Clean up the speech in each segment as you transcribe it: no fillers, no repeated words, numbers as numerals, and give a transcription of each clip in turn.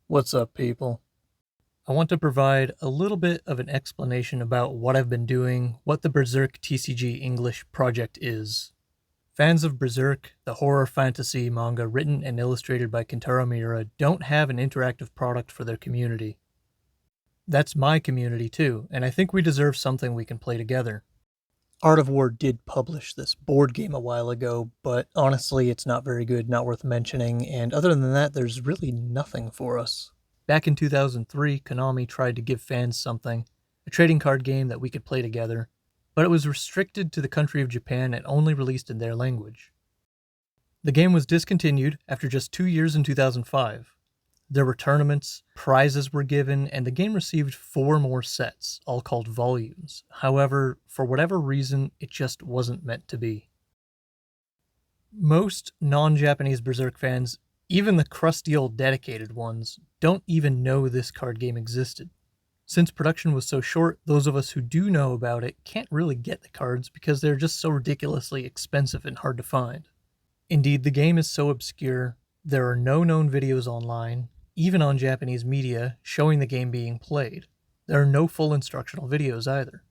What's up, people? I want to provide a little bit of an explanation about what I've been doing, what the Berserk TCG English project is. Fans of Berserk, the horror fantasy manga written and illustrated by Kentaro Miura, don't have an interactive product for their community. That's my community too, and I think we deserve something we can play together. Art of War did publish this board game a while ago, but honestly it's not very good, not worth mentioning, and other than that there's really nothing for us. Back in 2003, Konami tried to give fans something, a trading card game that we could play together, but it was restricted to the country of Japan and only released in their language. The game was discontinued after just 2 years in 2005. There were tournaments, prizes were given, and the game received 4 more sets, all called volumes. However, for whatever reason, it just wasn't meant to be. Most non-Japanese Berserk fans, even the crusty old dedicated ones, don't even know this card game existed. Since production was so short, those of us who do know about it can't really get the cards because they're just so ridiculously expensive and hard to find. Indeed, the game is so obscure, there are no known videos online, even on Japanese media, showing the game being played. There are no full instructional videos either.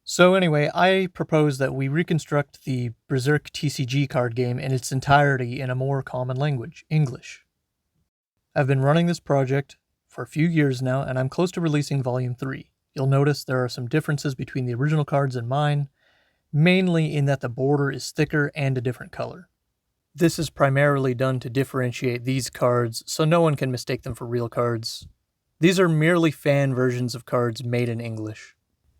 So anyway, I propose that we reconstruct the Berserk TCG card game in its entirety in a more common language, English. I've been running this project for a few years now, and I'm close to releasing Volume 3. You'll notice there are some differences between the original cards and mine, mainly in that the border is thicker and a different color. This is primarily done to differentiate these cards so no one can mistake them for real cards. These are merely fan versions of cards made in English.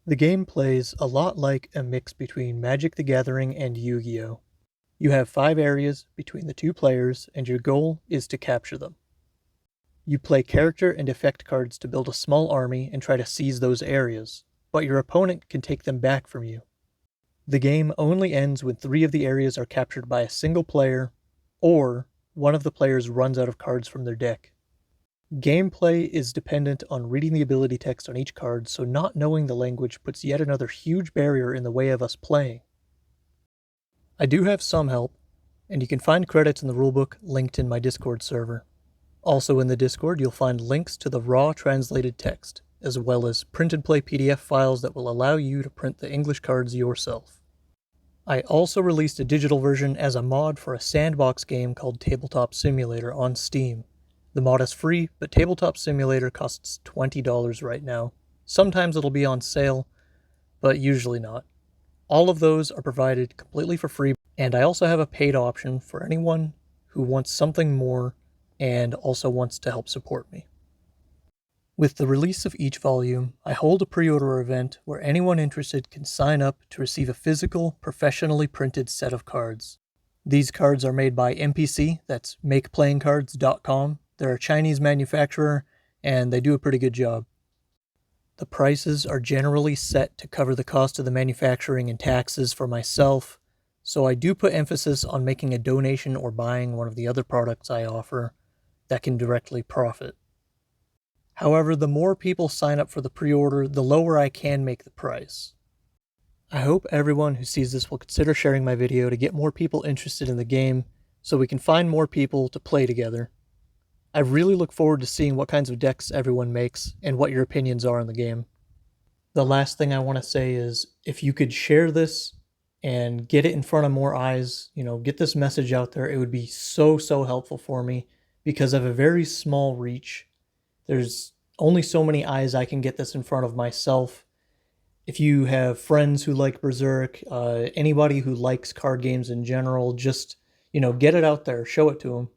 The game plays a lot like a mix between Magic the Gathering and Yu-Gi-Oh! You have 5 areas between the 2 players, and your goal is to capture them. You play character and effect cards to build a small army and try to seize those areas, but your opponent can take them back from you. The game only ends when 3 of the areas are captured by a single player, or one of the players runs out of cards from their deck. Gameplay is dependent on reading the ability text on each card, so not knowing the language puts yet another huge barrier in the way of us playing. I do have some help, and you can find credits in the rulebook linked in my Discord server. Also in the Discord, you'll find links to the raw translated text, as well as print-and-play PDF files that will allow you to print the English cards yourself. I also released a digital version as a mod for a sandbox game called Tabletop Simulator on Steam. The mod is free, but Tabletop Simulator costs $20 right now. Sometimes it'll be on sale, but usually not. All of those are provided completely for free, and I also have a paid option for anyone who wants something more and also wants to help support me. With the release of each volume, I hold a pre-order event where anyone interested can sign up to receive a physical, professionally printed set of cards. These cards are made by MPC, that's MakePlayingCards.com. They're a Chinese manufacturer, and they do a pretty good job. The prices are generally set to cover the cost of the manufacturing and taxes for myself, so I do put emphasis on making a donation or buying one of the other products I offer that can directly profit. However, the more people sign up for the pre-order, the lower I can make the price. I hope everyone who sees this will consider sharing my video to get more people interested in the game, so we can find more people to play together. I really look forward to seeing what kinds of decks everyone makes, and what your opinions are on the game. The last thing I want to say is, if you could share this and get it in front of more eyes, get this message out there, it would be so helpful for me, because I have a very small reach. There's only so many eyes I can get this in front of myself. If you have friends who like Berserk, anybody who likes card games in general, just, get it out there, show it to them.